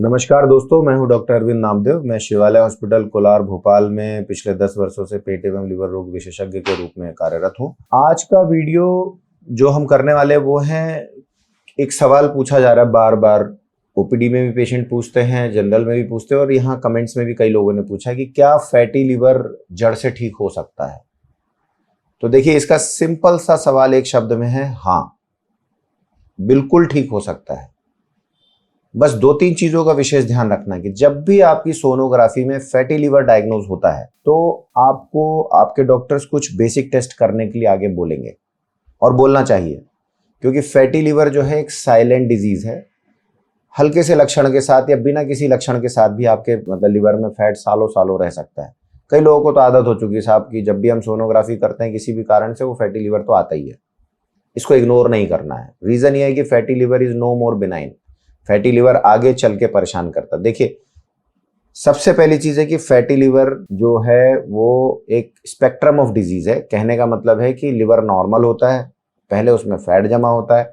नमस्कार दोस्तों, मैं हूं डॉक्टर अरविंद नामदेव। मैं शिवालय हॉस्पिटल कोलार भोपाल में पिछले 10 वर्षों से पेट एवं लिवर रोग विशेषज्ञ के रूप में कार्यरत हूं। आज का वीडियो जो हम करने वाले वो है, एक सवाल पूछा जा रहा है बार बार, ओपीडी में भी पेशेंट पूछते हैं, जनरल में भी पूछते हैं और यहाँ कमेंट्स में भी कई लोगों ने पूछा कि क्या फैटी लिवर जड़ से ठीक हो सकता है। तो देखिए, इसका सिंपल सा सवाल एक शब्द में है, हाँ बिल्कुल ठीक हो सकता है। बस 2-3 चीजों का विशेष ध्यान रखना है कि जब भी आपकी सोनोग्राफी में फैटी लिवर डायग्नोज होता है तो आपको आपके डॉक्टर्स कुछ बेसिक टेस्ट करने के लिए आगे बोलेंगे और बोलना चाहिए, क्योंकि फैटी लिवर जो है एक साइलेंट डिजीज है। हल्के से लक्षण के साथ या बिना किसी लक्षण के साथ भी आपके लिवर में फैट सालों सालों रह सकता है। कई लोगों को तो आदत हो चुकी है साहब की जब भी हम सोनोग्राफी करते हैं किसी भी कारण से वो फैटी लिवर तो आता ही है, इसको इग्नोर नहीं करना है। रीजन ये है कि fatty liver is no more benign. Fatty liver आगे चल के परेशान करता है। देखिए, सबसे पहली चीज है कि फैटी लिवर जो है वो एक स्पेक्ट्रम ऑफ डिजीज है। कहने का मतलब है कि लिवर नॉर्मल होता है, पहले उसमें फैट जमा होता है,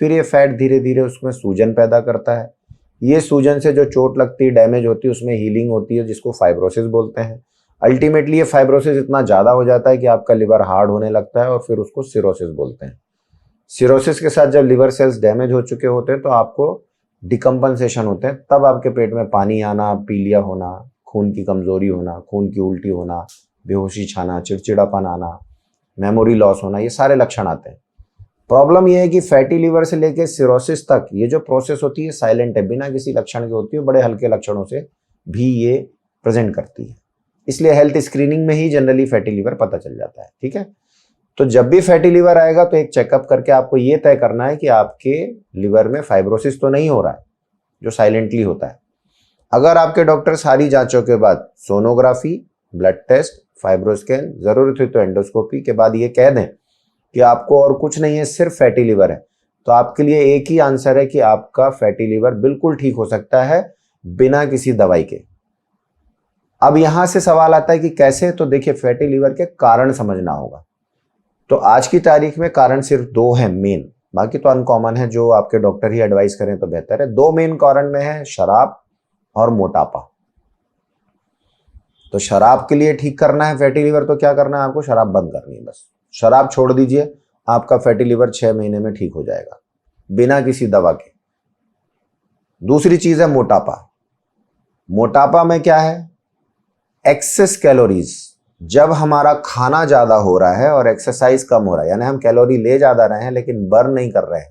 फिर ये फैट धीरे धीरे उसमें सूजन पैदा करता है। ये सूजन से जो चोट लगती है, डैमेज होती है, उसमें हीलिंग होती है जिसको फाइब्रोसिस बोलते हैं। अल्टीमेटली ये फाइब्रोसिस इतना ज्यादा हो जाता है कि आपका लिवर हार्ड होने लगता है और फिर उसको सिरोसिस बोलते हैं। सिरोसिस के साथ जब लिवर सेल्स डैमेज हो चुके होते हैं तो आपको डिकम्पनसेशन होते हैं, तब आपके पेट में पानी आना, पीलिया होना, खून की कमजोरी होना, खून की उल्टी होना, बेहोशी छाना, चिड़चिड़ापन आना, मेमोरी लॉस होना, ये सारे लक्षण आते हैं। प्रॉब्लम ये है कि फैटी लिवर से लेके सिरोसिस तक ये जो प्रोसेस होती है साइलेंट है, बिना किसी लक्षण के होती है, बड़े हल्के लक्षणों से भी ये प्रेजेंट करती है। इसलिए हेल्थ स्क्रीनिंग में ही जनरली फैटी लिवर पता चल जाता है। ठीक है, तो जब भी फैटी लिवर आएगा तो एक चेकअप करके आपको ये तय करना है कि आपके लिवर में फाइब्रोसिस तो नहीं हो रहा है, जो साइलेंटली होता है। अगर आपके डॉक्टर सारी जांचों के बाद सोनोग्राफी, ब्लड टेस्ट, फाइब्रोस्कैन, जरूरत हुई तो एंडोस्कोपी के बाद ये कह दें कि आपको और कुछ नहीं है, सिर्फ फैटी लिवर है, तो आपके लिए एक ही आंसर है कि आपका फैटी लिवर बिल्कुल ठीक हो सकता है बिना किसी दवाई के। अब यहां से सवाल आता है कि कैसे। तो देखिए, फैटी लिवर के कारण समझना होगा। तो आज की तारीख में कारण सिर्फ 2 हैं मेन, बाकी तो अनकॉमन है, जो आपके डॉक्टर ही एडवाइस करें तो बेहतर है। 2 मेन कारण में है शराब और मोटापा। तो शराब के लिए ठीक करना है फैटी लिवर तो क्या करना है, आपको शराब बंद करनी है। बस शराब छोड़ दीजिए, आपका फैटी लिवर 6 महीने में ठीक हो जाएगा बिना किसी दवा के। दूसरी चीज है मोटापा। मोटापा में क्या है, एक्सेस कैलोरीज। जब हमारा खाना ज्यादा हो रहा है और एक्सरसाइज कम हो रहा है, यानी हम कैलोरी ले ज्यादा रहे हैं लेकिन बर्न नहीं कर रहे हैं,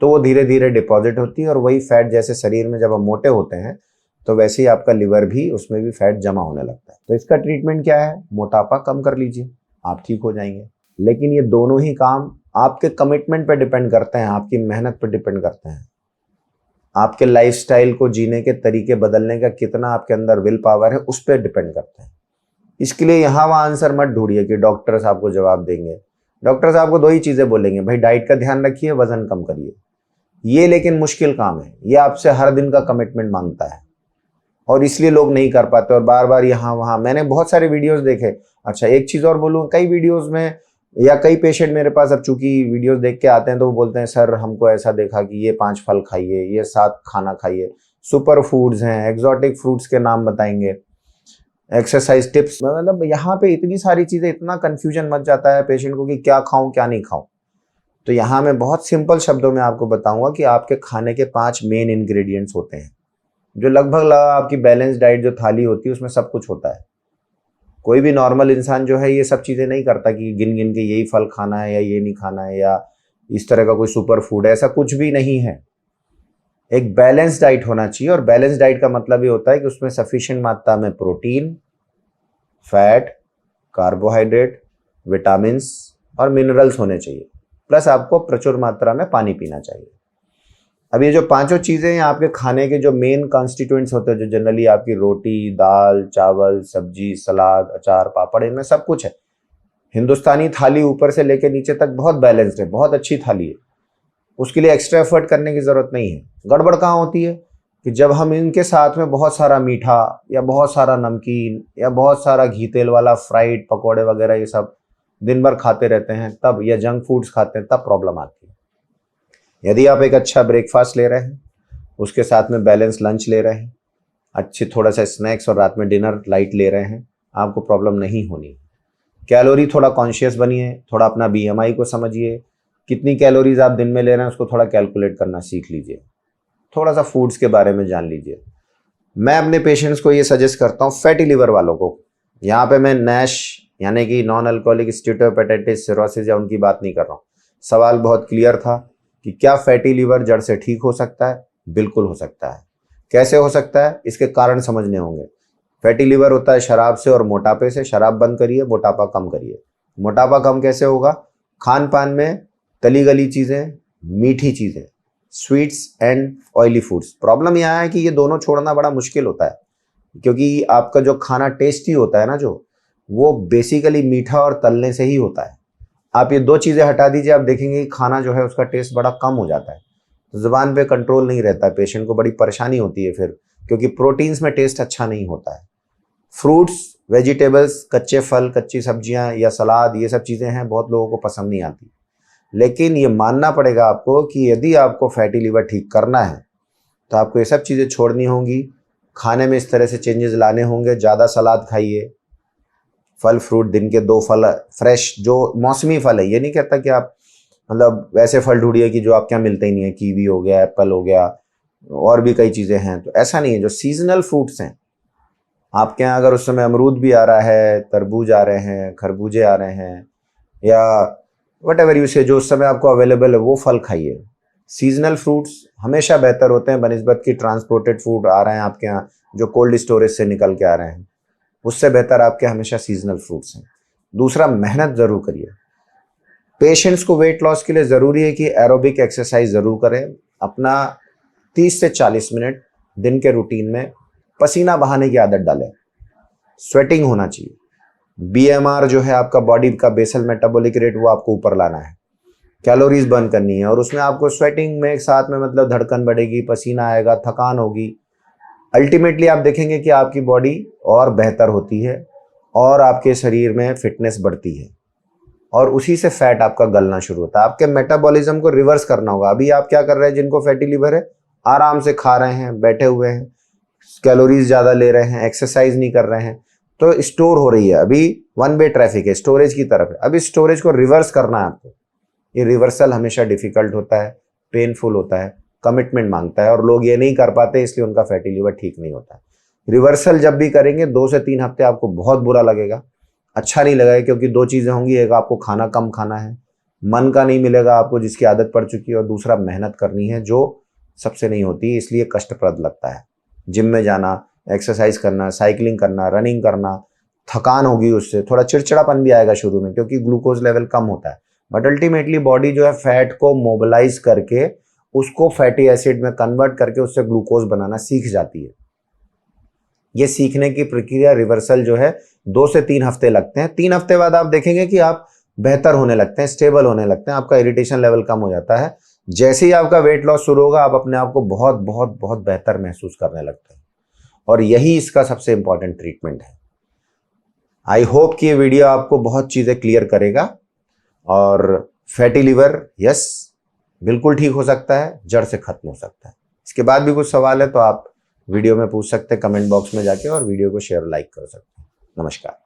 तो वो धीरे धीरे डिपॉजिट होती है और वही फैट, जैसे शरीर में जब हम मोटे होते हैं तो वैसे ही आपका लिवर भी, उसमें भी फैट जमा होने लगता है। तो इसका ट्रीटमेंट क्या है, मोटापा कम कर लीजिए, आप ठीक हो जाएंगे। लेकिन ये दोनों ही काम आपके कमिटमेंट पर डिपेंड करते हैं, आपकी मेहनत पर डिपेंड करते हैं, आपके लाइफस्टाइल को जीने के तरीके बदलने का कितना आपके अंदर विल पावर है उस पर डिपेंड करते हैं। इसके लिए यहाँ वहाँ आंसर मत ढूंढिए कि डॉक्टर्स आपको जवाब देंगे। डॉक्टर्स आपको 2 ही चीजें बोलेंगे, भाई डाइट का ध्यान रखिए, वजन कम करिए। ये लेकिन मुश्किल काम है, ये आपसे हर दिन का कमिटमेंट मांगता है और इसलिए लोग नहीं कर पाते और बार बार यहाँ वहाँ। मैंने बहुत सारे वीडियोस देखे। अच्छा, एक चीज और बोलूँ, कई वीडियोस में या कई पेशेंट मेरे पास अब चूंकि वीडियोस देख के आते हैं तो वो बोलते हैं सर हमको ऐसा देखा कि ये 5 फल खाइए, ये 7 खाना खाइए, सुपर फूड्स हैं, एक्सोटिक फ्रूट्स के नाम बताएंगे, एक्सरसाइज टिप्स। मतलब यहाँ पे इतनी सारी चीजें, इतना कंफ्यूजन मच जाता है पेशेंट को कि क्या खाऊं क्या नहीं खाऊं। तो यहाँ मैं बहुत सिंपल शब्दों में आपको बताऊंगा कि आपके खाने के 5 मेन इंग्रेडिएंट्स होते हैं, जो लगभग आपकी बैलेंस डाइट जो थाली होती है उसमें सब कुछ होता है। कोई भी नॉर्मल इंसान जो है ये सब चीजें नहीं करता कि गिन गिन के यही फल खाना है या ये नहीं खाना है या इस तरह का कोई सुपर फूड है, ऐसा कुछ भी नहीं है। एक बैलेंस डाइट होना चाहिए और बैलेंस डाइट का मतलब ये होता है कि उसमें सफिशिएंट मात्रा में प्रोटीन, फैट, कार्बोहाइड्रेट, विटामिन्स और मिनरल्स होने चाहिए, प्लस आपको प्रचुर मात्रा में पानी पीना चाहिए। अब ये जो 5 चीजें हैं आपके खाने के जो मेन कॉन्स्टिट्यूएंट्स होते हैं, जो जनरली आपकी रोटी, दाल, चावल, सब्जी, सलाद, अचार, पापड़, इनमें सब कुछ है। हिंदुस्तानी थाली ऊपर से लेकर नीचे तक बहुत बैलेंस्ड है, बहुत अच्छी थाली है, उसके लिए एक्स्ट्रा एफर्ट करने की जरूरत नहीं है। गड़बड़ कहाँ होती है कि जब हम इनके साथ में बहुत सारा मीठा या बहुत सारा नमकीन या बहुत सारा घी तेल वाला फ्राइड पकौड़े वगैरह ये सब दिन भर खाते रहते हैं, तब, या जंक फूड्स खाते हैं, तब प्रॉब्लम आती है। यदि आप एक अच्छा ब्रेकफास्ट ले रहे हैं उसके साथ में बैलेंस लंच ले रहे हैं, अच्छी थोड़ा सा स्नैक्स और रात में डिनर लाइट ले रहे हैं, आपको प्रॉब्लम नहीं होनी। कैलोरी थोड़ा कॉन्शियस बनिए, थोड़ा अपना BMI को समझिए, कितनी कैलोरीज आप दिन में ले रहे हैं उसको थोड़ा कैलकुलेट करना सीख लीजिए, थोड़ा सा फूड्स के बारे में जान लीजिए। मैं अपने पेशेंट्स को ये सजेस्ट करता हूँ, फैटी लिवर वालों को, यहाँ पे मैं नैश यानी कि नॉन अल्कोहलिक स्टीटोहेपेटाइटिस सिरोसिस या उनकी बात नहीं कर रहा हूँ। सवाल बहुत क्लियर था कि क्या फैटी लिवर जड़ से ठीक हो सकता है? बिल्कुल हो सकता है। कैसे हो सकता है? इसके कारण समझने होंगे। फैटी लिवर होता है शराब से और मोटापे से। शराब बंद करिए, मोटापा कम करिए। मोटापा कम कैसे होगा? खान पान में तली गली चीज़ें, मीठी चीज़ें, sweets and oily foods. Problem यहाँ है कि ये दोनों छोड़ना बड़ा मुश्किल होता है, क्योंकि आपका जो खाना टेस्टी होता है ना, जो वो बेसिकली मीठा और तलने से ही होता है। आप ये दो चीज़ें हटा दीजिए, आप देखेंगे कि खाना जो है उसका टेस्ट बड़ा कम हो जाता है, तो ज़ुबान पे कंट्रोल नहीं रहता है, पेशेंट को बड़ी परेशानी होती है फिर, क्योंकि प्रोटीन्स में टेस्ट अच्छा नहीं होता है। फ्रूट्स, वेजिटेबल्स, कच्चे फल, कच्ची सब्जियां या सलाद, ये सब चीज़ें हैं, बहुत लोगों को पसंद नहीं आती। लेकिन ये मानना पड़ेगा आपको कि यदि आपको फैटी लिवर ठीक करना है तो आपको ये सब चीज़ें छोड़नी होंगी। खाने में इस तरह से चेंजेस लाने होंगे। ज़्यादा सलाद खाइए, फल फ्रूट, दिन के 2 फल फ्रेश, जो मौसमी फल है। ये नहीं कहता कि आप मतलब वैसे फल ढूंढिए कि जो आपके यहाँ मिलते ही नहीं है, कीवी हो गया, एप्पल हो गया, और भी कई चीज़ें हैं, तो ऐसा नहीं है। जो सीजनल फ्रूट्स हैं आपके यहाँ, अगर उस समय अमरूद भी आ रहा है, तरबूज आ रहे हैं, खरबूजे आ रहे हैं, या वट एवर यू से, जो उस समय आपको अवेलेबल है वो फल खाइए। सीजनल फ्रूट्स हमेशा बेहतर होते हैं बनिस्बत की ट्रांसपोर्टेड फूड आ रहे हैं आपके यहाँ, जो कोल्ड स्टोरेज से निकल के आ रहे हैं, उससे बेहतर आपके हमेशा सीजनल फ्रूट्स हैं। दूसरा, मेहनत ज़रूर करिए। पेशेंट्स को वेट लॉस के लिए ज़रूरी है कि एरोबिक एक्सरसाइज ज़रूर करें। अपना 30 से 40 मिनट दिन के रूटीन में पसीना बहाने की आदत डालें। स्वेटिंग होना चाहिए। BMR जो है आपका बॉडी का बेसल मेटाबॉलिक रेट, वो आपको ऊपर लाना है। कैलोरीज बर्न करनी है, और उसमें आपको स्वेटिंग में एक साथ में मतलब धड़कन बढ़ेगी, पसीना आएगा, थकान होगी। अल्टीमेटली आप देखेंगे कि आपकी बॉडी और बेहतर होती है और आपके शरीर में फिटनेस बढ़ती है, और उसी से फैट आपका गलना शुरू होता है। आपके मेटाबॉलिज्म को रिवर्स करना होगा। अभी आप क्या कर रहे हैं? जिनको फैटी लिवर है, आराम से खा रहे हैं, बैठे हुए हैं, कैलोरीज ज़्यादा ले रहे हैं, एक्सरसाइज नहीं कर रहे हैं, तो स्टोर हो रही है। अभी वन वे ट्रैफिक है, स्टोरेज की तरफ है। अभी स्टोरेज को रिवर्स करना है आपको। ये रिवर्सल हमेशा डिफिकल्ट होता है, पेनफुल होता है, कमिटमेंट मांगता है, और लोग ये नहीं कर पाते, इसलिए उनका फैटी लिवर ठीक नहीं होता है। रिवर्सल जब भी करेंगे 2 से 3 हफ्ते आपको बहुत बुरा लगेगा, अच्छा नहीं लगेगा, क्योंकि 2 चीज़ें होंगी। एक, आपको खाना कम खाना है, मन का नहीं मिलेगा आपको जिसकी आदत पड़ चुकी है, और दूसरा, मेहनत करनी है जो सबसे नहीं होती, इसलिए कष्टप्रद लगता है। जिम में जाना, एक्सरसाइज करना, साइकिलिंग करना, रनिंग करना, थकान होगी, उससे थोड़ा चिड़चिड़ापन भी आएगा शुरू में, क्योंकि ग्लूकोज लेवल कम होता है। बट अल्टीमेटली बॉडी जो है फैट को मोबिलाइज करके उसको फैटी एसिड में कन्वर्ट करके उससे ग्लूकोज बनाना सीख जाती है। ये सीखने की प्रक्रिया, रिवर्सल जो है, 2 से 3 हफ्ते लगते हैं। 3 हफ्ते बाद आप देखेंगे कि आप बेहतर होने लगते हैं, स्टेबल होने लगते हैं, आपका इरिटेशन लेवल कम हो जाता है। जैसे ही आपका वेट लॉस शुरू होगा, आप अपने आप को बहुत बहुत बहुत बेहतर महसूस करने लगते हैं, और यही इसका सबसे इंपॉर्टेंट ट्रीटमेंट है। आई होप कि ये वीडियो आपको बहुत चीज़ें क्लियर करेगा। और फैटी लिवर, यस, बिल्कुल ठीक हो सकता है, जड़ से खत्म हो सकता है। इसके बाद भी कुछ सवाल है तो आप वीडियो में पूछ सकते हैं, कमेंट बॉक्स में जाके, और वीडियो को शेयर, लाइक कर सकते हैं। नमस्कार।